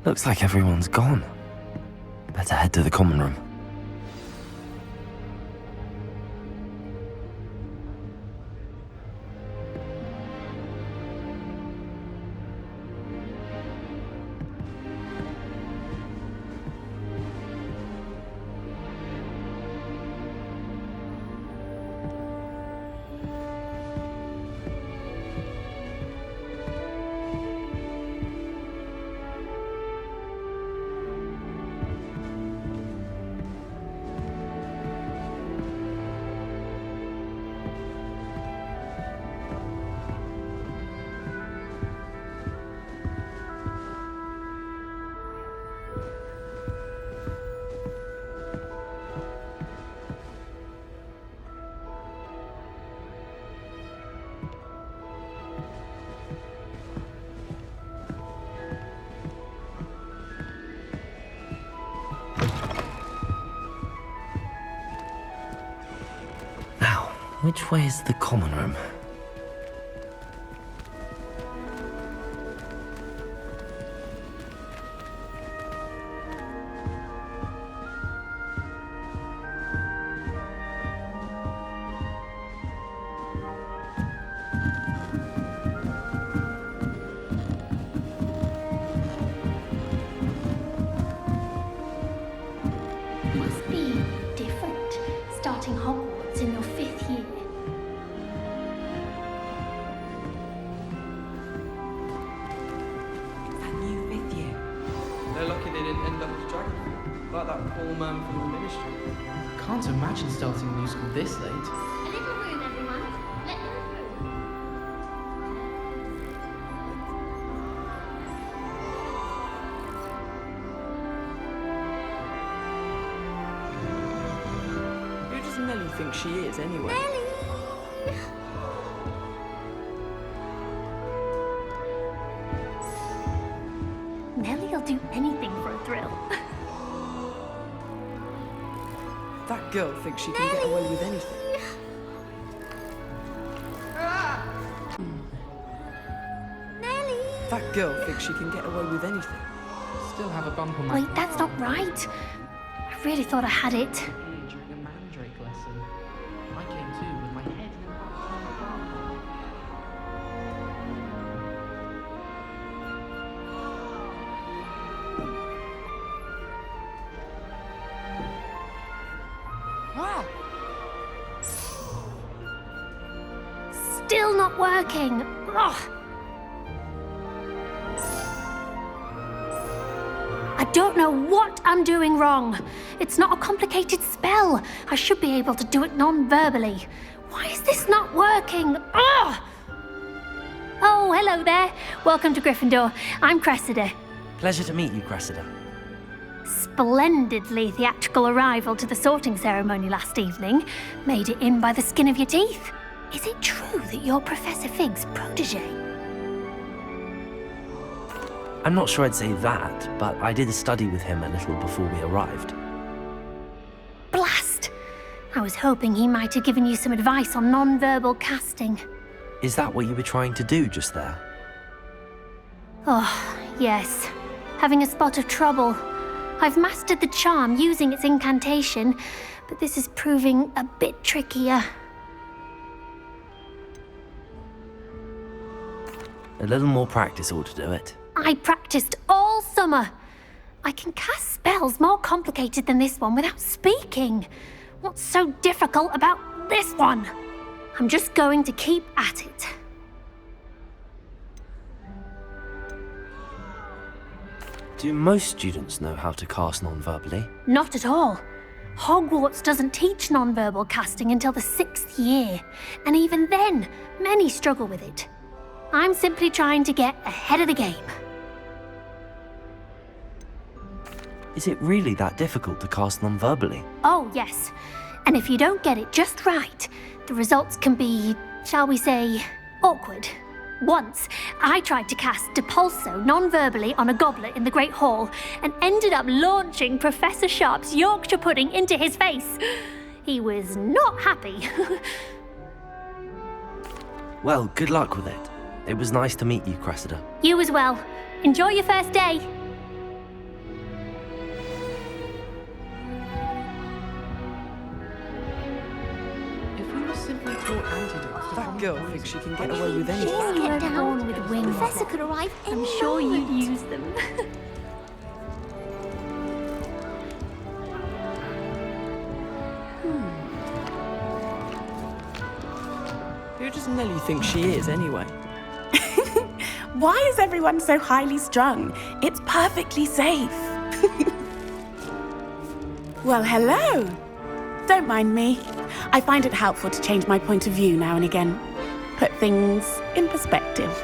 Looks like everyone's gone. Better head to the common room. Which way is the common room? Must be different, starting Hogwarts in your 5th year. They're lucky they didn't end up as dragon, like that poor man from the ministry. Can't imagine starting a new school this late. A little room, everyone. Let them through. Who does Nellie think she is, anyway? Nellie'll do anything for a thrill. That girl thinks she can get away with anything. Nellie! That girl thinks she can get away with anything. Still have a bump on my... Wait, that's not right. I really thought I had it. During a mandrake lesson. I came too with my head in a box. Still not working. Ugh. I don't know what I'm doing wrong. It's not a complicated spell. I should be able to do it non-verbally. Why is this not working? Ugh. Oh, hello there. Welcome to Gryffindor. I'm Cressida. Pleasure to meet you, Cressida. Splendidly theatrical arrival to the sorting ceremony last evening. Made it in by the skin of your teeth. Is it true that you're Professor Fig's protege? I'm not sure I'd say that, but I did study with him a little before we arrived. Blast! I was hoping he might have given you some advice on non-verbal casting. Is that what you were trying to do just there? Oh, yes. Having a spot of trouble. I've mastered the charm using its incantation, but this is proving a bit trickier. A little more practice ought to do it. I practiced all summer. I can cast spells more complicated than this one without speaking. What's so difficult about this one? I'm just going to keep at it. Do most students know how to cast non-verbally? Not at all. Hogwarts doesn't teach non-verbal casting until the 6th year, and even then, many struggle with it. I'm simply trying to get ahead of the game. Is it really that difficult to cast non-verbally? Oh, yes. And if you don't get it just right, the results can be, shall we say, awkward. Once, I tried to cast Depulso non-verbally on a goblet in the Great Hall and ended up launching Professor Sharp's Yorkshire pudding into his face. He was not happy. Well, good luck with it. It was nice to meet you, Cressida. You as well. Enjoy your first day. taught antidotes to That girl thinks she can get away with She's anything. get down with wings. Professor could arrive any I'm sure you'd moment. use them. Who does Nellie think she is, anyway? Why is everyone so highly strung? It's perfectly safe. Well, hello. Don't mind me. I find it helpful to change my point of view now and again. Put things in perspective.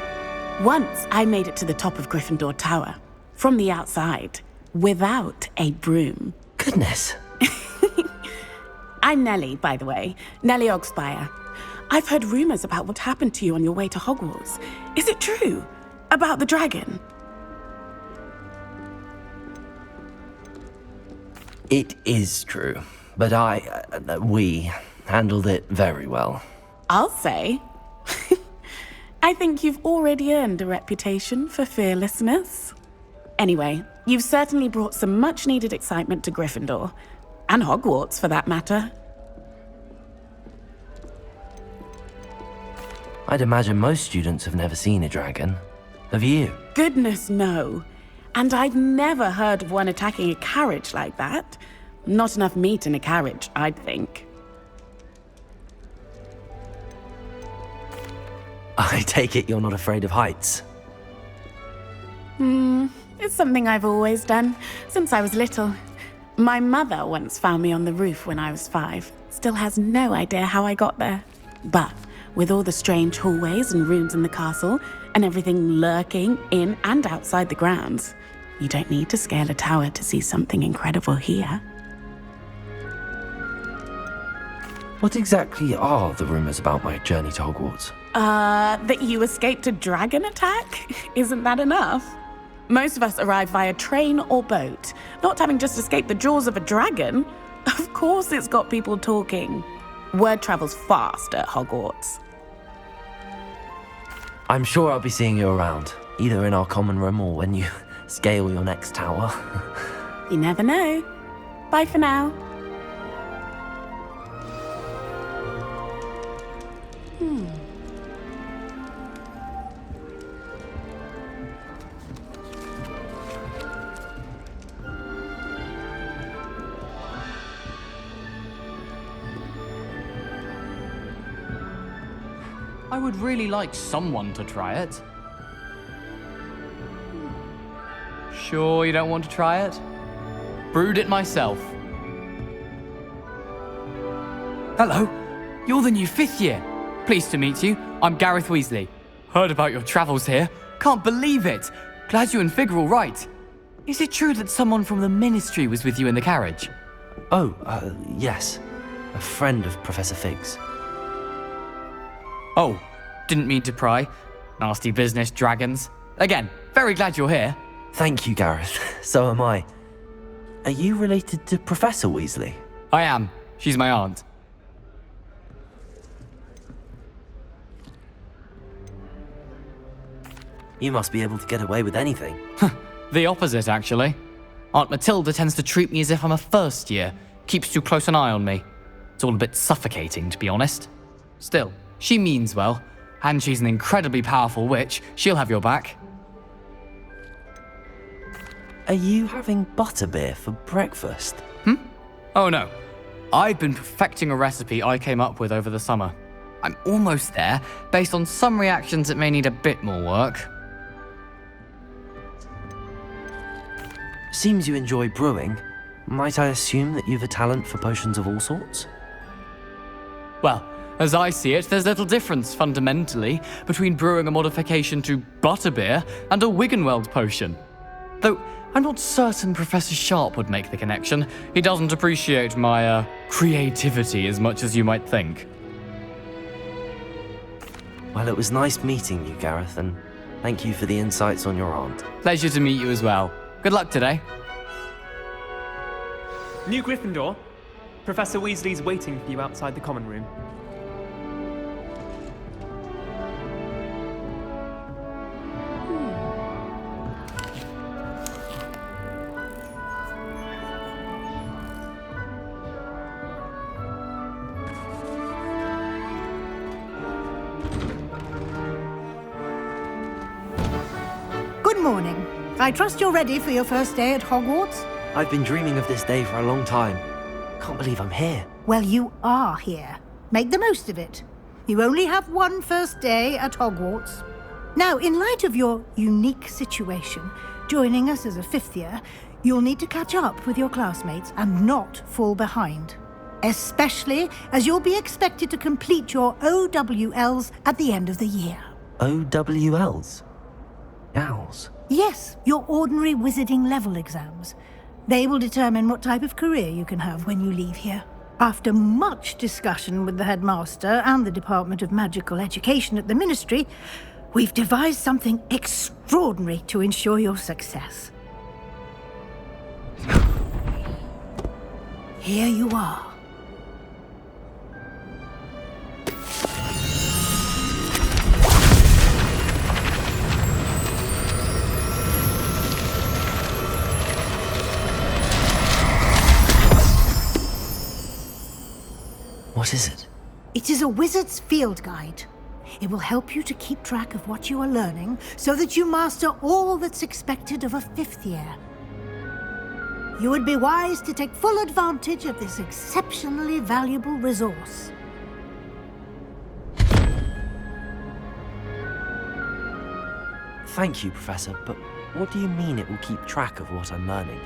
Once I made it to the top of Gryffindor Tower, from the outside, without a broom. Goodness. I'm Nellie, by the way. Nellie Ogspire. I've heard rumors about what happened to you on your way to Hogwarts. Is it true? About the dragon? It is true, but we handled it very well. I'll say. I think you've already earned a reputation for fearlessness. Anyway, you've certainly brought some much-needed excitement to Gryffindor. And Hogwarts, for that matter. I'd imagine most students have never seen a dragon. Have you? Goodness, no. And I've never heard of one attacking a carriage like that. Not enough meat in a carriage, I'd think. I take it you're not afraid of heights. It's something I've always done, since I was little. My mother once found me on the roof when I was 5. Still has no idea how I got there. But with all the strange hallways and rooms in the castle, and everything lurking in and outside the grounds, you don't need to scale a tower to see something incredible here. What exactly are the rumors about my journey to Hogwarts? That you escaped a dragon attack? Isn't that enough? Most of us arrive via train or boat, not having just escaped the jaws of a dragon. Of course it's got people talking. Word travels fast at Hogwarts. I'm sure I'll be seeing you around, either in our common room or when you scale your next tower. You never know. Bye for now. I would really like someone to try it. Sure you don't want to try it? Brewed it myself. Hello, you're the new 5th year. Pleased to meet you. I'm Gareth Weasley. Heard about your travels here. Can't believe it. Glad you and Fig are all right. Is it true that someone from the Ministry was with you in the carriage? Oh, yes. A friend of Professor Fig's. Oh, didn't mean to pry. Nasty business, dragons. Again, very glad you're here. Thank you, Gareth. So am I. Are you related to Professor Weasley? I am. She's my aunt. You must be able to get away with anything. The opposite, actually. Aunt Matilda tends to treat me as if I'm a first year. Keeps too close an eye on me. It's all a bit suffocating, to be honest. Still, she means well. And she's an incredibly powerful witch. She'll have your back. Are you having butterbeer for breakfast? Oh no. I've been perfecting a recipe I came up with over the summer. I'm almost there. Based on some reactions, it may need a bit more work. Seems you enjoy brewing. Might I assume that you've a talent for potions of all sorts? Well, as I see it, there's little difference, fundamentally, between brewing a modification to butterbeer and a Wiggenweld potion. Though, I'm not certain Professor Sharp would make the connection. He doesn't appreciate my, creativity as much as you might think. Well, it was nice meeting you, Gareth, and thank you for the insights on your aunt. Pleasure to meet you as well. Good luck today. New Gryffindor, Professor Weasley's waiting for you outside the common room. Good morning. I trust you're ready for your first day at Hogwarts? I've been dreaming of this day for a long time. Can't believe I'm here. Well, you are here. Make the most of it. You only have one first day at Hogwarts. Now, in light of your unique situation, joining us as a fifth year, you'll need to catch up with your classmates and not fall behind. Especially as you'll be expected to complete your OWLs at the end of the year. OWLs? Owls? Yes, your ordinary wizarding level exams. They will determine what type of career you can have when you leave here. After much discussion with the headmaster and the Department of Magical Education at the Ministry, we've devised something extraordinary to ensure your success. Here you are. What is it? It is a wizard's field guide. It will help you to keep track of what you are learning so that you master all that's expected of a fifth year. You would be wise to take full advantage of this exceptionally valuable resource. Thank you, Professor, but what do you mean it will keep track of what I'm learning?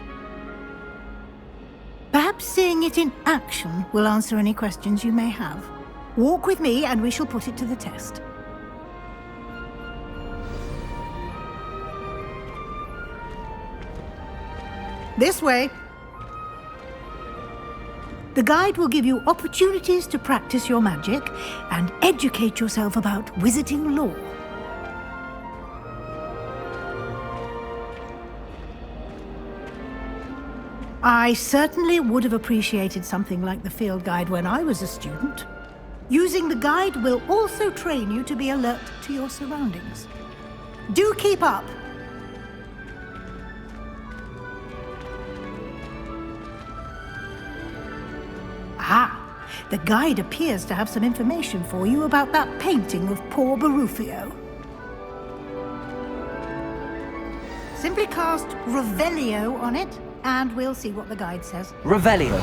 Perhaps seeing it in action will answer any questions you may have. Walk with me and we shall put it to the test. This way. The guide will give you opportunities to practice your magic and educate yourself about wizarding lore. I certainly would have appreciated something like the field guide when I was a student. Using the guide will also train you to be alert to your surroundings. Do keep up! Ah, the guide appears to have some information for you about that painting of poor Barufio. Simply cast Revelio on it, and we'll see what the guide says. Revelio.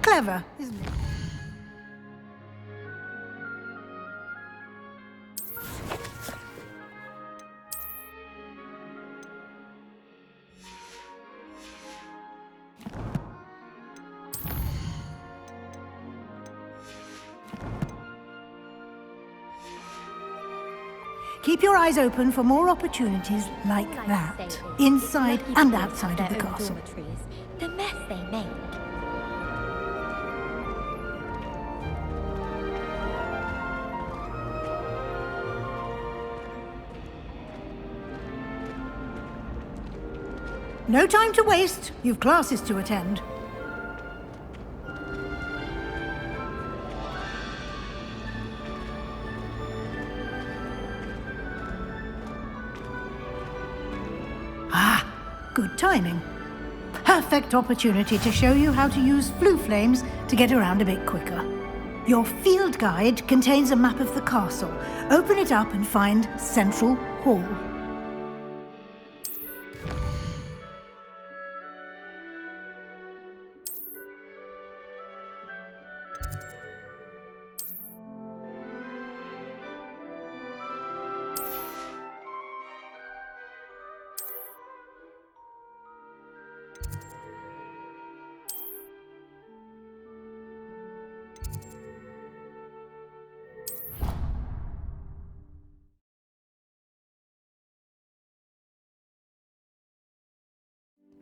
Clever, isn't it? Keep your eyes open for more opportunities like that, inside and outside of the castle. The mess they make. No time to waste. You've classes to attend. Ah, good timing. Perfect opportunity to show you how to use flue flames to get around a bit quicker. Your field guide contains a map of the castle. Open it up and find Central Hall.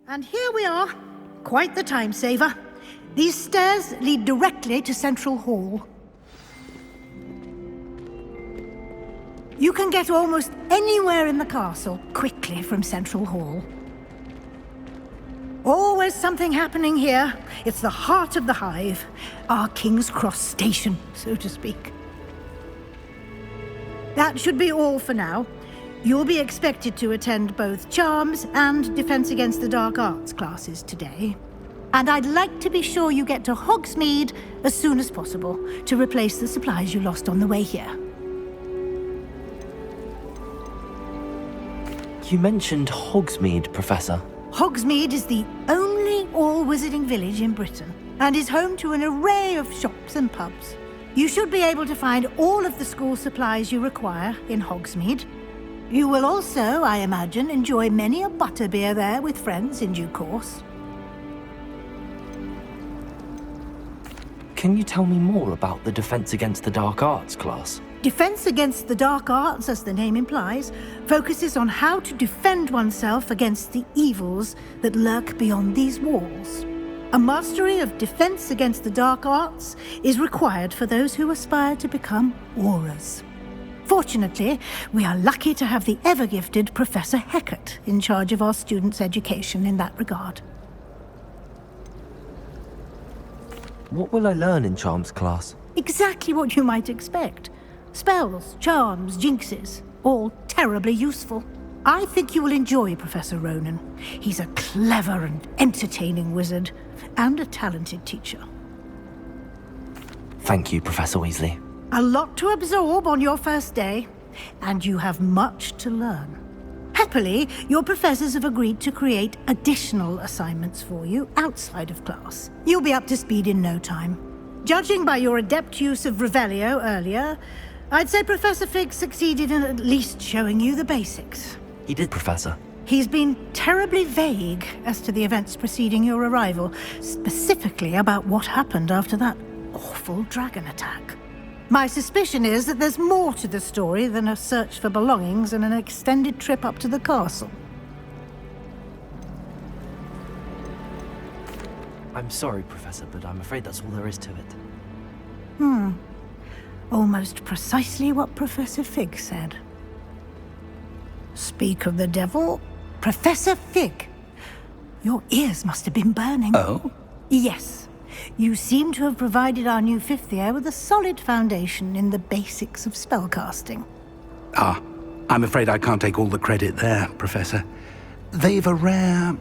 And here we are. Quite the time saver. These stairs lead directly to Central Hall. You can get almost anywhere in the castle quickly from Central Hall. Always something happening here. It's the heart of the hive, our King's Cross station, so to speak. That should be all for now. You'll be expected to attend both Charms and Defense Against the Dark Arts classes today. And I'd like to be sure you get to Hogsmeade as soon as possible to replace the supplies you lost on the way here. You mentioned Hogsmeade, Professor. Hogsmeade is the only all-wizarding village in Britain and is home to an array of shops and pubs. You should be able to find all of the school supplies you require in Hogsmeade. You will also, I imagine, enjoy many a butterbeer there with friends in due course. Can you tell me more about the Defense Against the Dark Arts class? Defense Against the Dark Arts, as the name implies, focuses on how to defend oneself against the evils that lurk beyond these walls. A mastery of Defense Against the Dark Arts is required for those who aspire to become aurors. Fortunately, we are lucky to have the ever-gifted Professor Heckert in charge of our students' education in that regard. What will I learn in Charms class? Exactly what you might expect. Spells, charms, jinxes, all terribly useful. I think you will enjoy Professor Ronan. He's a clever and entertaining wizard, and a talented teacher. Thank you, Professor Weasley. A lot to absorb on your first day, and you have much to learn. Happily, your professors have agreed to create additional assignments for you outside of class. You'll be up to speed in no time. Judging by your adept use of Revelio earlier, I'd say Professor Fig succeeded in at least showing you the basics. He did, Professor. He's been terribly vague as to the events preceding your arrival, specifically about what happened after that awful dragon attack. My suspicion is that there's more to the story than a search for belongings and an extended trip up to the castle. I'm sorry, Professor, but I'm afraid that's all there is to it. Almost precisely what Professor Fig said. Speak of the devil, Professor Fig. Your ears must have been burning. Oh? Yes. You seem to have provided our new fifth year with a solid foundation in the basics of spellcasting. Ah, I'm afraid I can't take all the credit there, Professor. They've a rare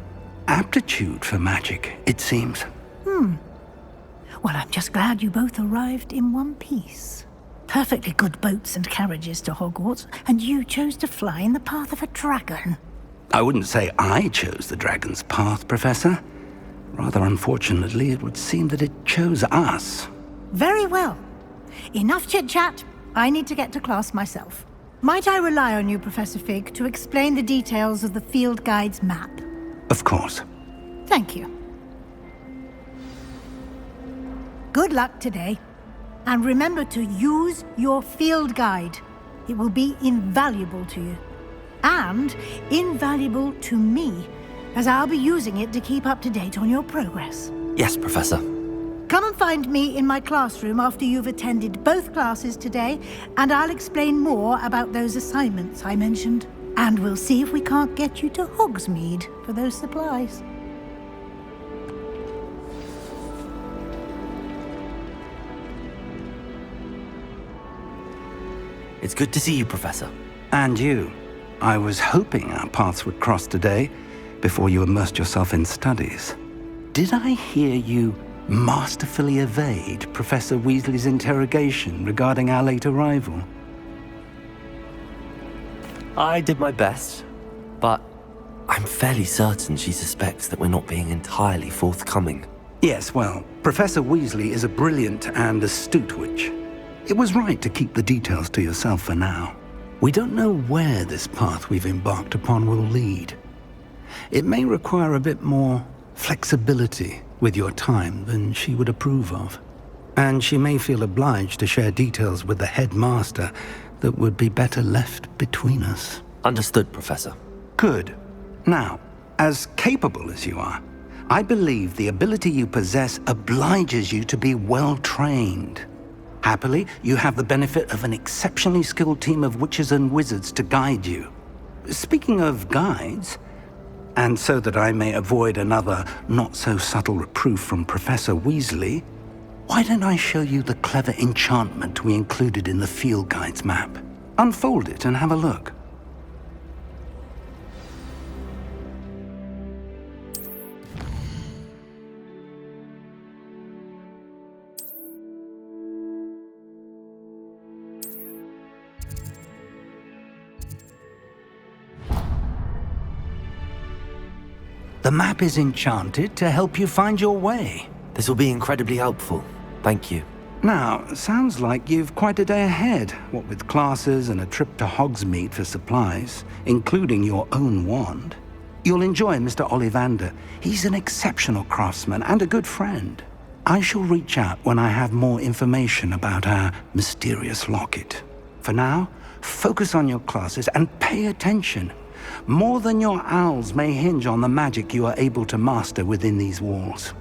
aptitude for magic, it seems. Well, I'm just glad you both arrived in one piece. Perfectly good boats and carriages to Hogwarts, and you chose to fly in the path of a dragon. I wouldn't say I chose the dragon's path, Professor. Rather unfortunately, it would seem that it chose us. Very well. Enough chit-chat. I need to get to class myself. Might I rely on you, Professor Fig, to explain the details of the field guide's map? Of course. Thank you. Good luck today. And remember to use your field guide. It will be invaluable to you. And invaluable to me, as I'll be using it to keep up to date on your progress. Yes, Professor. Come and find me in my classroom after you've attended both classes today, and I'll explain more about those assignments I mentioned. And we'll see if we can't get you to Hogsmeade for those supplies. It's good to see you, Professor. And you. I was hoping our paths would cross today, before you immersed yourself in studies. Did I hear you masterfully evade Professor Weasley's interrogation regarding our late arrival? I did my best, but I'm fairly certain she suspects that we're not being entirely forthcoming. Yes, well, Professor Weasley is a brilliant and astute witch. It was right to keep the details to yourself for now. We don't know where this path we've embarked upon will lead. It may require a bit more flexibility with your time than she would approve of. And she may feel obliged to share details with the headmaster that would be better left between us. Understood, Professor. Good. Now, as capable as you are, I believe the ability you possess obliges you to be well trained. Happily, you have the benefit of an exceptionally skilled team of witches and wizards to guide you. Speaking of guides, and so that I may avoid another not-so-subtle reproof from Professor Weasley, why don't I show you the clever enchantment we included in the field guide's map? Unfold it and have a look. The map is enchanted to help you find your way. This will be incredibly helpful. Thank you. Now, sounds like you've quite a day ahead, what with classes and a trip to Hogsmeade for supplies, including your own wand. You'll enjoy Mr. Ollivander. He's an exceptional craftsman and a good friend. I shall reach out when I have more information about our mysterious locket. For now, focus on your classes and pay attention. More than your owls may hinge on the magic you are able to master within these walls.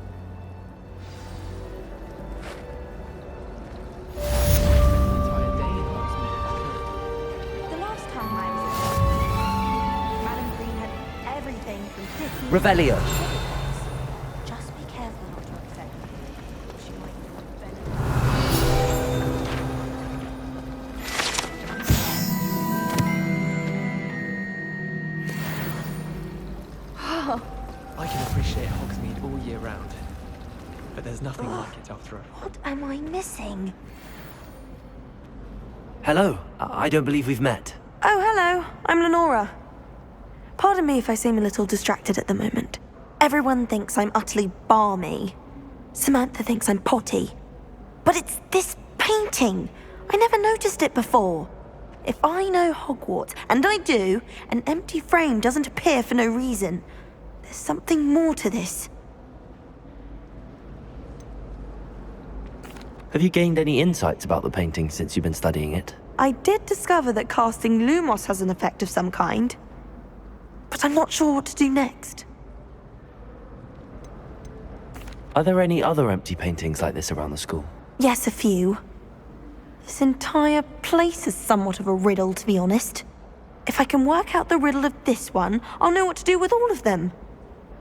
Revelio. Just be careful not to upset her. She might I can appreciate Hogsmeade all year round, but there's nothing like it after all. What am I missing? Hello. I don't believe we've met. Oh, hello. I'm Lenora. Pardon me if I seem a little distracted at the moment. Everyone thinks I'm utterly balmy. Samantha thinks I'm potty. But it's this painting. I never noticed it before. If I know Hogwarts, and I do, an empty frame doesn't appear for no reason. There's something more to this. Have you gained any insights about the painting since you've been studying it? I did discover that casting Lumos has an effect of some kind. But I'm not sure what to do next. Are there any other empty paintings like this around the school? Yes, a few. This entire place is somewhat of a riddle, to be honest. If I can work out the riddle of this one, I'll know what to do with all of them.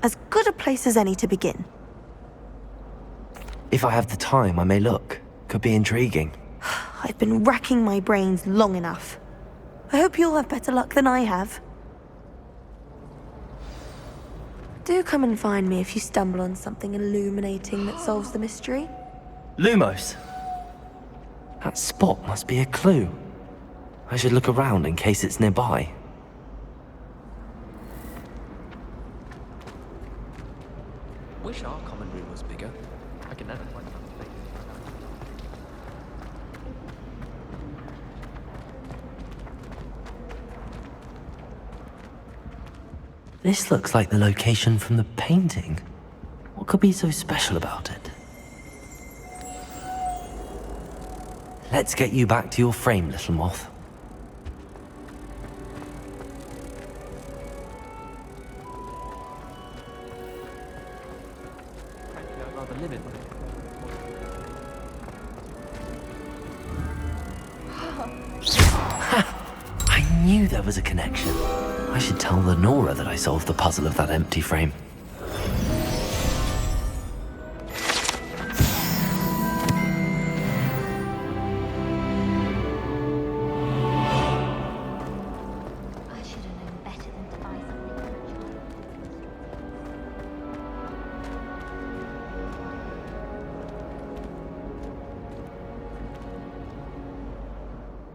As good a place as any to begin. If I have the time, I may look. Could be intriguing. I've been racking my brains long enough. I hope you'll have better luck than I have. Do come and find me if you stumble on something illuminating that solves the mystery. Lumos! That spot must be a clue. I should look around in case it's nearby. Wish our common room was bigger. I can never find something. This looks like the location from the painting. What could be so special about it? Let's get you back to your frame, little moth. Frankly, I'd rather live in one. I knew there was a connection. I should tell Lenora that I solved the puzzle of that empty frame. I should have known better than to buy something.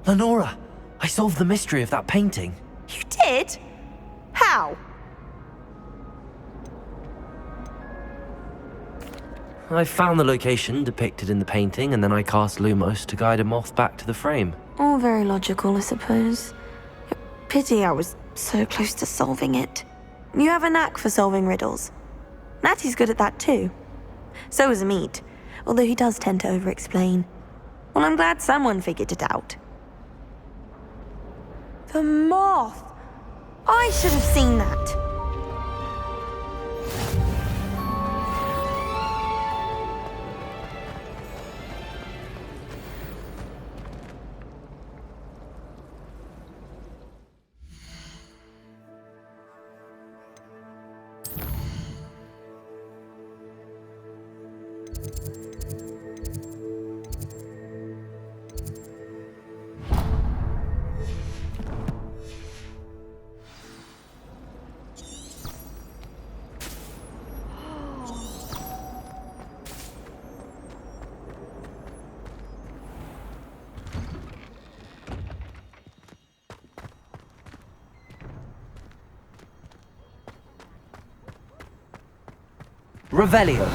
Lenora! I solved the mystery of that painting. You did? How? I found the location depicted in the painting, and then I cast Lumos to guide a moth back to the frame. All very logical, I suppose. Pity I was so close to solving it. You have a knack for solving riddles. Natty's good at that too. So is Amit, although he does tend to over-explain. Well, I'm glad someone figured it out. The moth! I should have seen that. Revelio.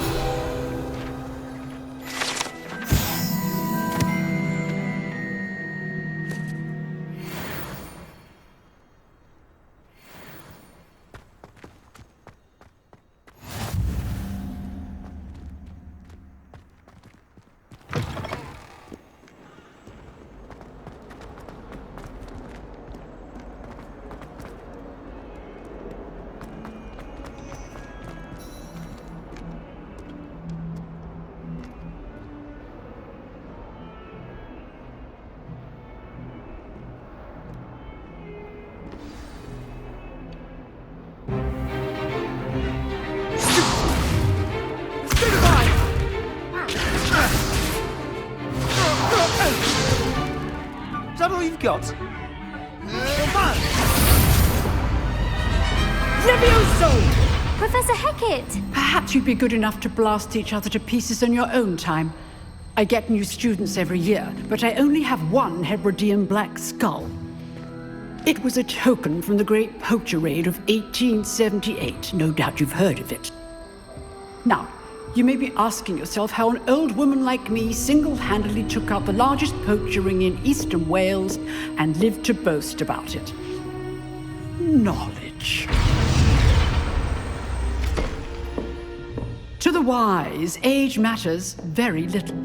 Is that all you've got? Levioso! Professor Hecat! Perhaps you'd be good enough to blast each other to pieces in your own time. I get new students every year, but I only have one Hebridean black skull. It was a token from the Great Poacher Raid of 1878. No doubt you've heard of it. Now, you may be asking yourself how an old woman like me single-handedly took out the largest poacher ring in eastern Wales and lived to boast about it. Knowledge. To the wise, age matters very little.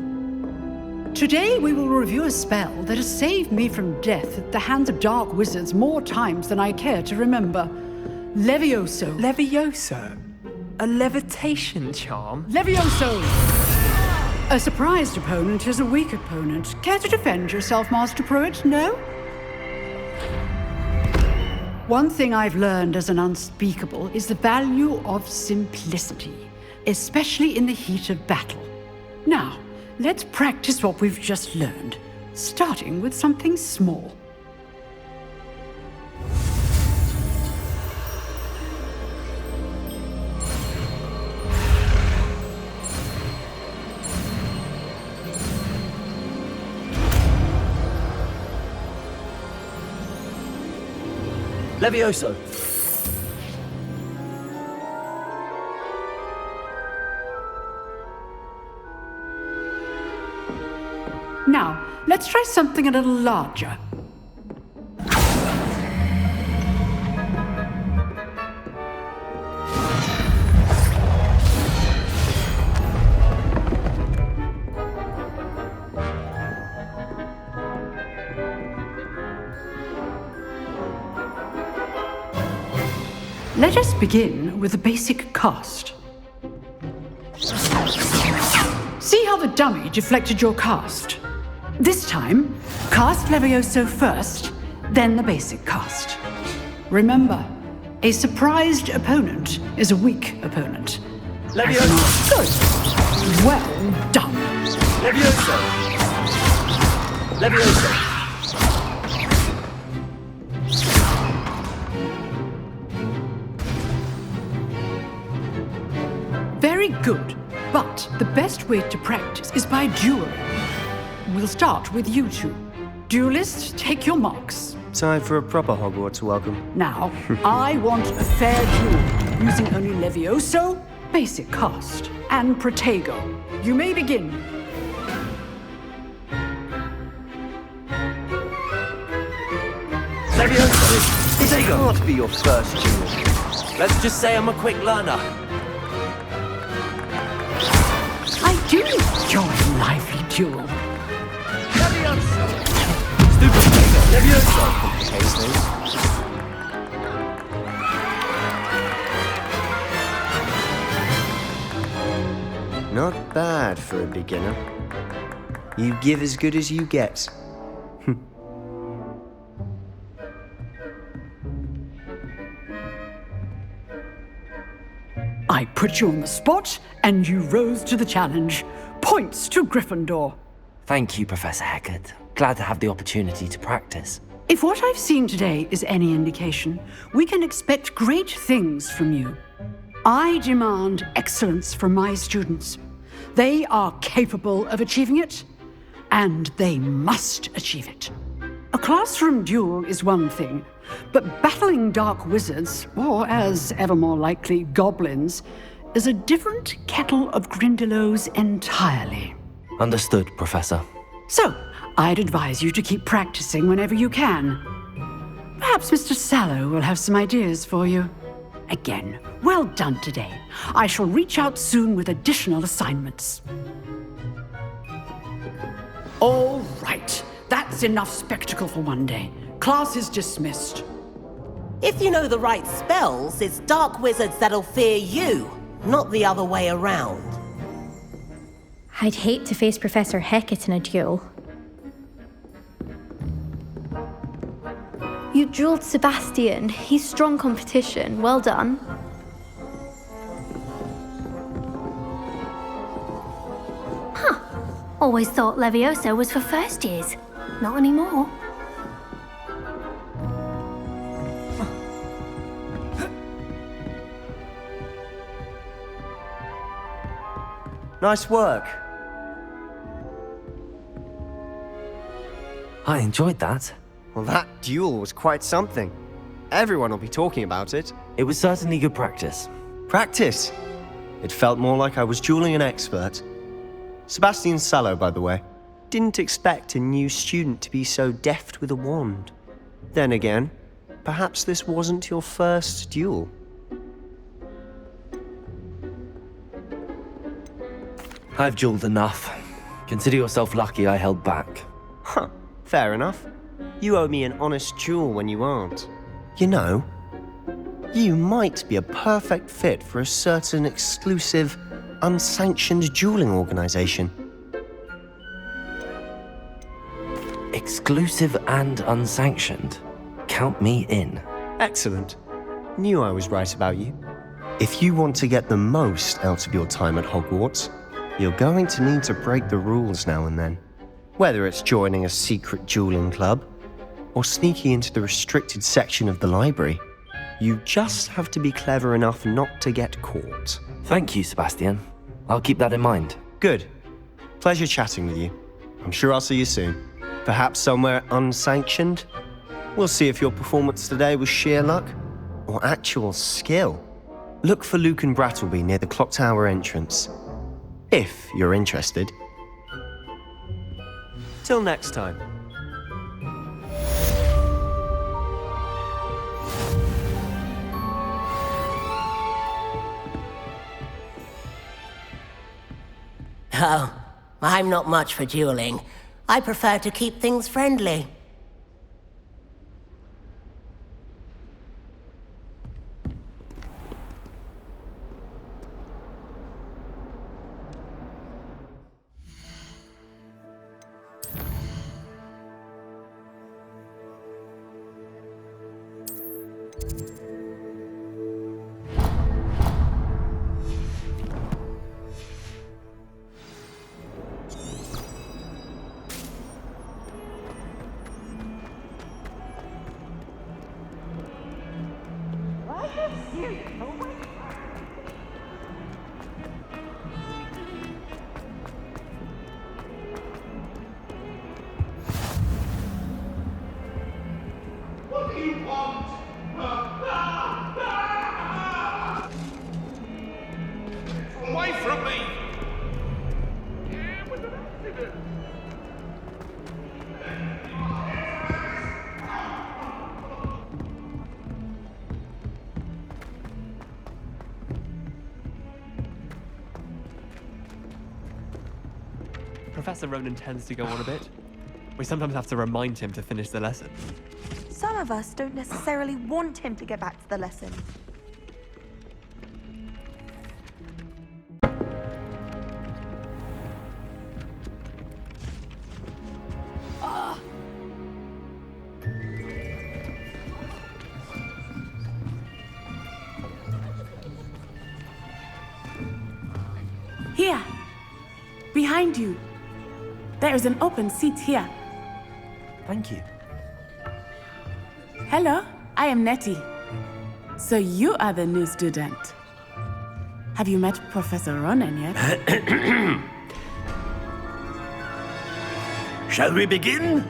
Today we will review a spell that has saved me from death at the hands of dark wizards more times than I care to remember. Levioso. Levioso? A levitation charm? Levioso! A surprised opponent is a weak opponent. Care to defend yourself, Master Pruitt? No? One thing I've learned as an unspeakable is the value of simplicity, especially in the heat of battle. Now, let's practice what we've just learned, starting with something small. Levioso. Now, let's try something a little larger. Let us begin with the basic cast. See how the dummy deflected your cast? This time, cast Levioso first, then the basic cast. Remember, a surprised opponent is a weak opponent. Levioso! Good. Well done. Levioso! Levioso! Very good, but the best way to practice is by dueling. We'll start with you two. Duelists, take your marks. Time for a proper Hogwarts welcome. Now, I want a fair duel, using only Levioso, basic cast, and Protego. You may begin. Levioso! This can't be your first duel. Let's just say I'm a quick learner. I do enjoy a lively duel. Levioso! Stupid finger! Levioso! Complicates things. Not bad for a beginner. You give as good as you get. I put you on the spot, and you rose to the challenge. Points to Gryffindor. Thank you, Professor Hecat. Glad to have the opportunity to practice. If what I've seen today is any indication, we can expect great things from you. I demand excellence from my students. They are capable of achieving it, and they must achieve it. A classroom duel is one thing, but battling dark wizards, or as ever more likely, goblins, is a different kettle of Grindylows entirely. Understood, Professor. So, I'd advise you to keep practicing whenever you can. Perhaps Mr. Sallow will have some ideas for you. Again, well done today. I shall reach out soon with additional assignments. All right, that's enough spectacle for one day. Class is dismissed. If you know the right spells, it's dark wizards that'll fear you, not the other way around. I'd hate to face Professor Hecat in a duel. You dueled Sebastian. He's strong competition. Well done. Huh. Always thought Levioso was for first years. Not anymore. Nice work. I enjoyed that. Well, that duel was quite something. Everyone will be talking about it. It was certainly good practice. Practice? It felt more like I was dueling an expert. Sebastian Sallow, by the way. Didn't expect a new student to be so deft with a wand. Then again, perhaps this wasn't your first duel. I've dueled enough. Consider yourself lucky I held back. Huh, fair enough. You owe me an honest duel when you aren't. You know, you might be a perfect fit for a certain exclusive, unsanctioned dueling organization. Exclusive and unsanctioned? Count me in. Excellent. Knew I was right about you. If you want to get the most out of your time at Hogwarts, you're going to need to break the rules now and then. Whether it's joining a secret dueling club, or sneaking into the restricted section of the library, you just have to be clever enough not to get caught. Thank you, Sebastian. I'll keep that in mind. Good. Pleasure chatting with you. I'm sure I'll see you soon. Perhaps somewhere unsanctioned? We'll see if your performance today was sheer luck or actual skill. Look for Luke and Brattleby near the clock tower entrance, if you're interested. Till next time. Oh, I'm not much for dueling. I prefer to keep things friendly. Away from me! Professor Ronan tends to go on a bit. We sometimes have to remind him to finish the lesson. Some of us don't necessarily want him to get back to the lesson. Here. Behind you. There is an open seat here. Thank you. Hello, I am Nettie. So you are the new student. Have you met Professor Ronen yet? Shall we begin?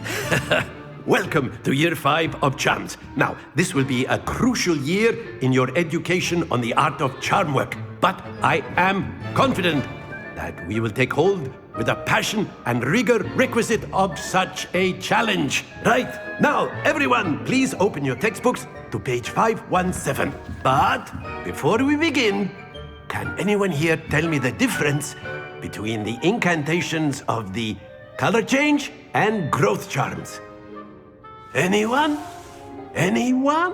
Welcome to Year 5 of Charms. Now, this will be a crucial year in your education on the art of charm work. But I am confident that we will take hold with the passion and rigor requisite of such a challenge. Right, now, everyone, please open your textbooks to page 517. But before we begin, can anyone here tell me the difference between the incantations of the color change and growth charms? Anyone? Anyone?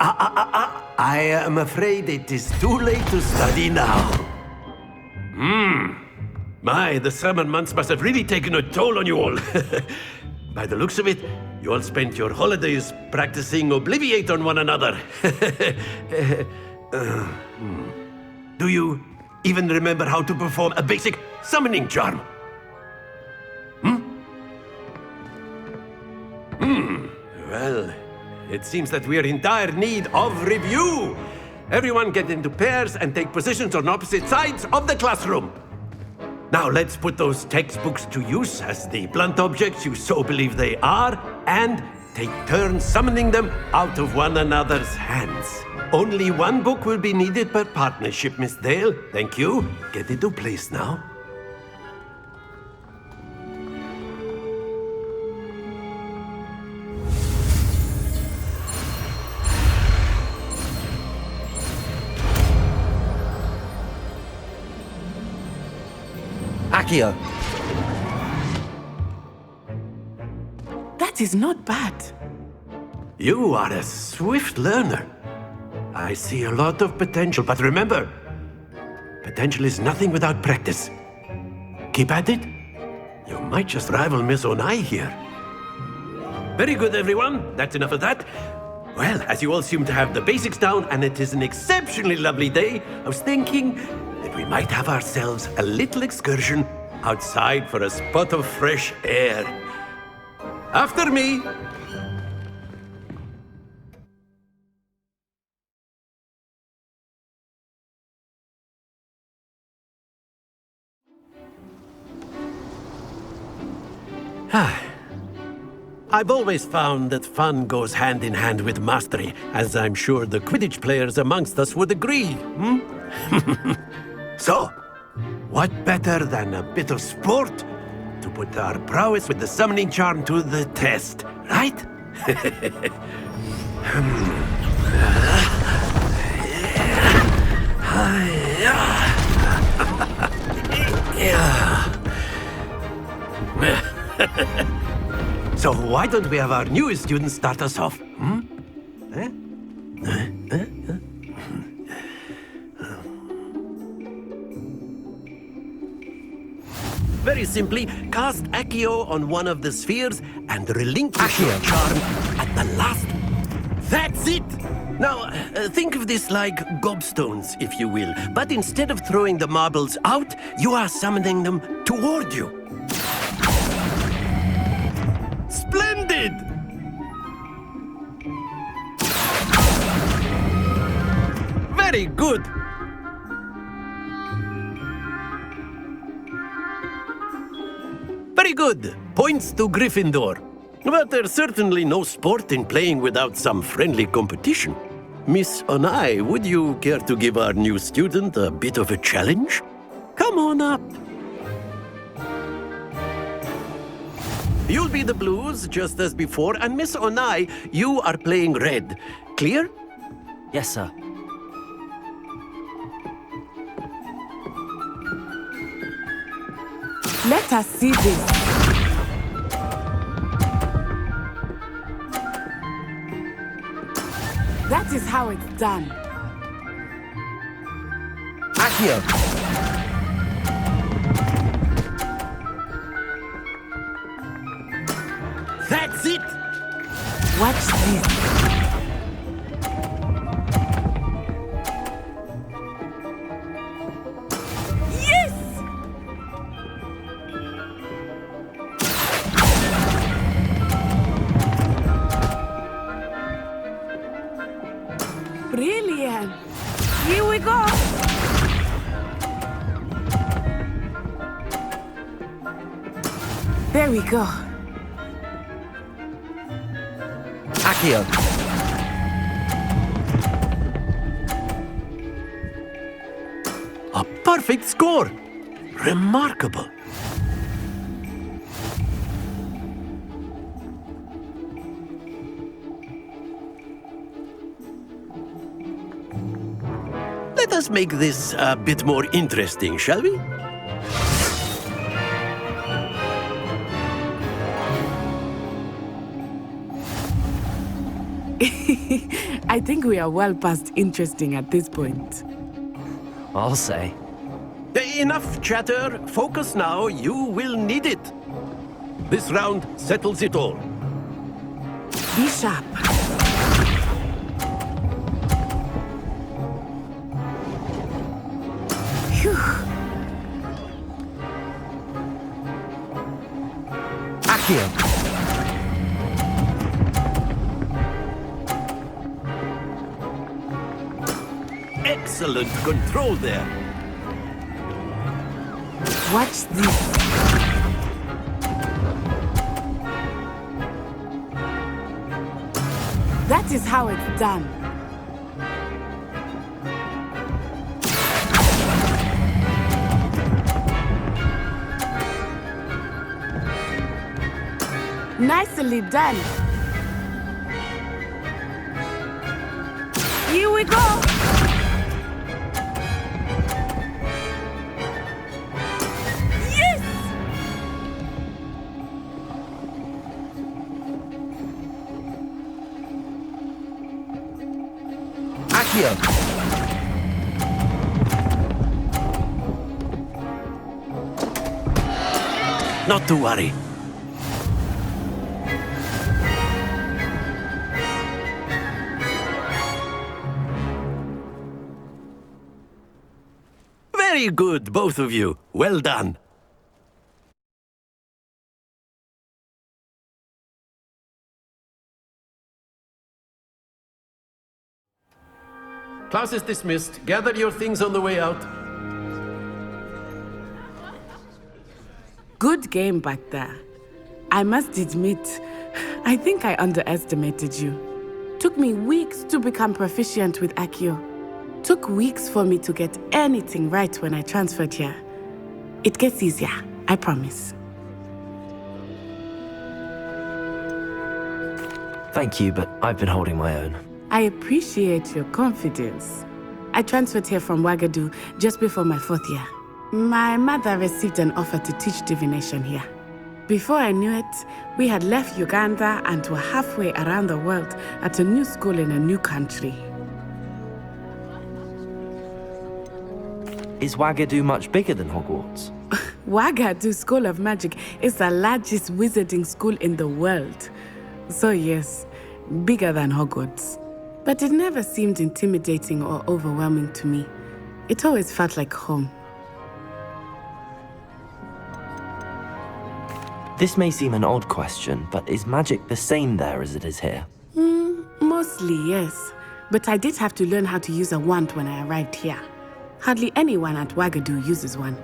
I am afraid it is too late to study now. My, the summer months must have really taken a toll on you all. By the looks of it, you all spent your holidays practicing Obliviate on one another. Do you even remember how to perform a basic summoning charm? Well, it seems that we are in dire need of review. Everyone get into pairs and take positions on opposite sides of the classroom. Now let's put those textbooks to use as the blunt objects you so believe they are, and take turns summoning them out of one another's hands. Only one book will be needed per partnership, Miss Dale. Thank you. Get into place now. Accio. That is not bad. You are a swift learner. I see a lot of potential, but remember, potential is nothing without practice. Keep at it. You might just rival Miss Onai here. Very good, everyone. That's enough of that. Well, as you all seem to have the basics down, and it is an exceptionally lovely day, I was thinking that we might have ourselves a little excursion outside for a spot of fresh air. After me. I've always found that fun goes hand in hand with mastery, as I'm sure the Quidditch players amongst us would agree. So, what better than a bit of sport to put our prowess with the summoning charm to the test, right? So why don't we have our newest student start us off? Very simply, cast Accio on one of the spheres and relinquish your charm at the last. That's it! Now, think of this like gobstones, if you will. But instead of throwing the marbles out, you are summoning them toward you. Splendid! Very good! Very good. Points to Gryffindor. But there's certainly no sport in playing without some friendly competition. Miss Onai, would you care to give our new student a bit of a challenge? Come on up. You'll be the blues, just as before, and Miss Onai, you are playing red. Clear? Yes, sir. Let us see this. That is how it's done. Accio. That's it! Watch this. Brilliant! Here we go! There we go. Accio. A perfect score! Remarkable. Let us make this a bit more interesting, shall we? I think we are well past interesting at this point. I'll say. Enough chatter. Focus now. You will need it. This round settles it all. Be sharp. Phew. Accio. Excellent control there. Watch this. That is how it's done. Nicely done. Here we go. Not to worry. Very good, both of you. Well done. Class is dismissed. Gather your things on the way out. Good game back there. I must admit, I think I underestimated you. Took me weeks to become proficient with Accio. Took weeks for me to get anything right when I transferred here. It gets easier, I promise. Thank you, but I've been holding my own. I appreciate your confidence. I transferred here from Ouagadougou just before my 4th year. My mother received an offer to teach divination here. Before I knew it, we had left Uganda and were halfway around the world at a new school in a new country. Is Ouagadougou much bigger than Hogwarts? Ouagadougou School of Magic is the largest wizarding school in the world. So yes, bigger than Hogwarts. But it never seemed intimidating or overwhelming to me. It always felt like home. This may seem an odd question, but is magic the same there as it is here? Mostly, yes. But I did have to learn how to use a wand when I arrived here. Hardly anyone at Ouagadougou uses one.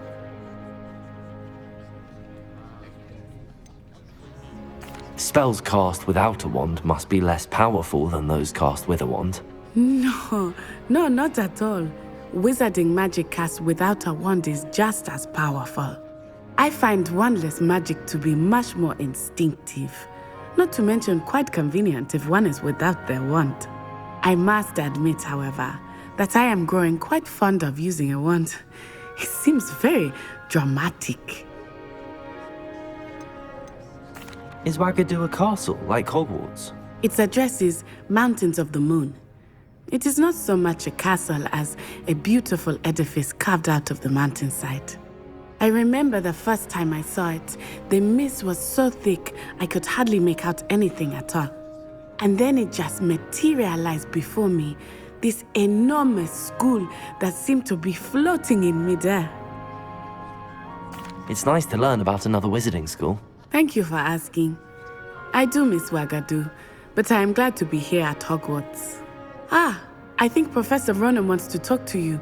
Spells cast without a wand must be less powerful than those cast with a wand. No, not at all. Wizarding magic cast without a wand is just as powerful. I find wandless magic to be much more instinctive. Not to mention quite convenient if one is without their wand. I must admit, however, that I am growing quite fond of using a wand. It seems very dramatic. Is Ouagadougou a castle, like Hogwarts? Its address is Mountains of the Moon. It is not so much a castle as a beautiful edifice carved out of the mountainside. I remember the first time I saw it, the mist was so thick I could hardly make out anything at all. And then it just materialized before me, this enormous school that seemed to be floating in midair. It's nice to learn about another wizarding school. Thank you for asking. I do miss Ouagadougou, but I am glad to be here at Hogwarts. Ah, I think Professor Ronan wants to talk to you.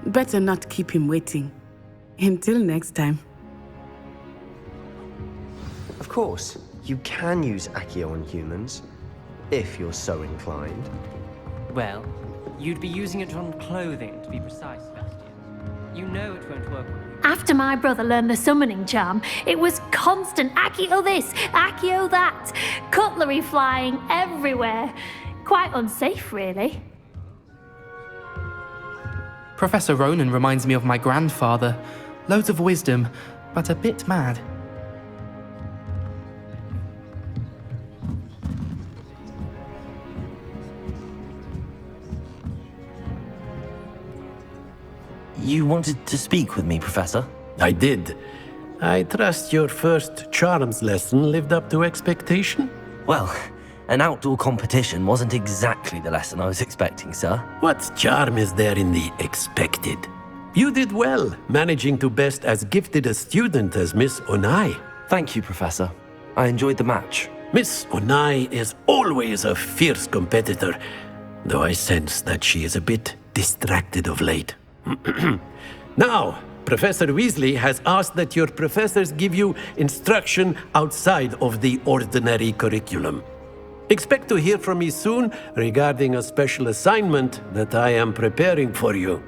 Better not keep him waiting. Until next time. Of course, you can use Accio on humans, if you're so inclined. Well, you'd be using it on clothing, to be precise, Sebastian. You know it won't work on you. After my brother learned the summoning charm, it was constant Accio this, Accio that, cutlery flying everywhere. Quite unsafe, really. Professor Ronan reminds me of my grandfather. Loads of wisdom, but a bit mad. You wanted to speak with me, Professor? I did. I trust your first charms lesson lived up to expectation? Well, an outdoor competition wasn't exactly the lesson I was expecting, sir. What charm is there in the expected? You did well, managing to best as gifted a student as Miss Onai. Thank you, Professor. I enjoyed the match. Miss Onai is always a fierce competitor, though I sense that she is a bit distracted of late. Now, Professor Weasley has asked that your professors give you instruction outside of the ordinary curriculum. Expect to hear from me soon regarding a special assignment that I am preparing for you.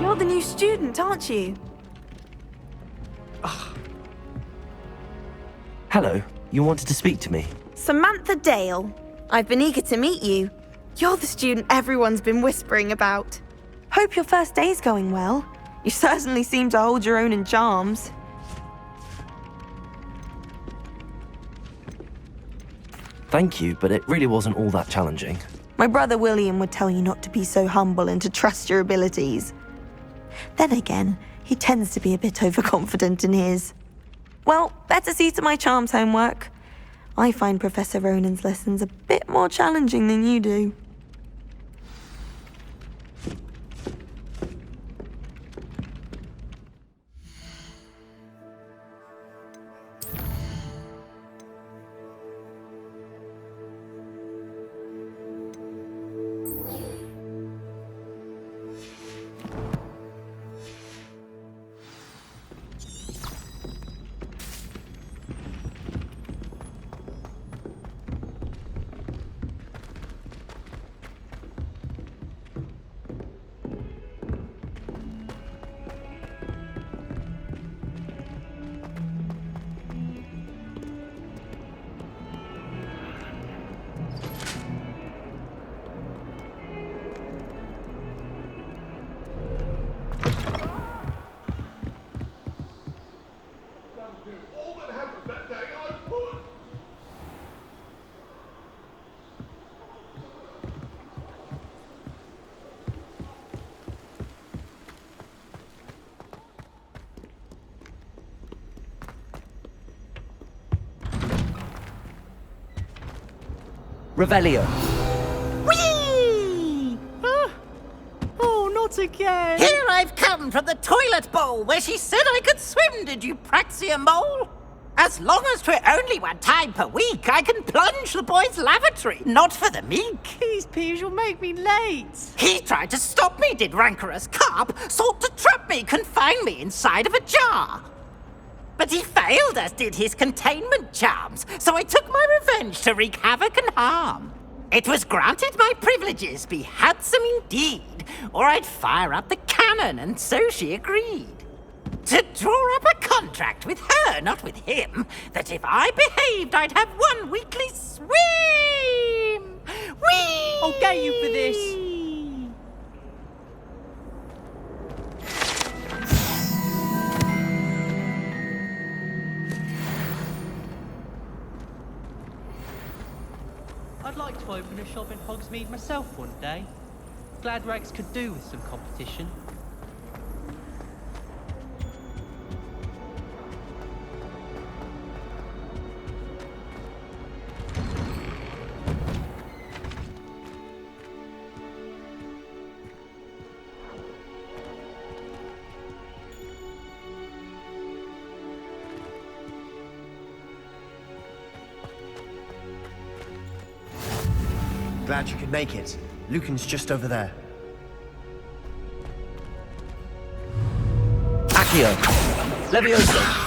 You're the new student, aren't you? Hello, you wanted to speak to me? Samantha Dale. I've been eager to meet you. You're the student everyone's been whispering about. Hope your first day's going well. You certainly seem to hold your own in charms. Thank you, but it really wasn't all that challenging. My brother William would tell you not to be so humble and to trust your abilities. Then again, he tends to be a bit overconfident in his. Well, better see to my charms homework. I find Professor Ronan's lessons a bit more challenging than you do. Revelio. Whee! Oh, not again! Here I've come from the toilet bowl where she said I could swim, did you Praxia mole? As long as 'twere only one time per week, I can plunge the boys' lavatory, not for the meek. These peas will make me late. He tried to stop me, did rancorous carp, sought to trap me, confine me inside of a jar. But he failed, as did his containment charms, so I took my revenge to wreak havoc and harm. It was granted my privileges be handsome indeed, or I'd fire up the cannon, and so she agreed. To draw up a contract with her, not with him, that if I behaved, I'd have one weekly swim! Whee! I'll get you for this. I'd like to open a shop in Hogsmeade myself one day. Glad Rags could do with some competition. Glad you could make it. Lucan's just over there. Accio! Levioso!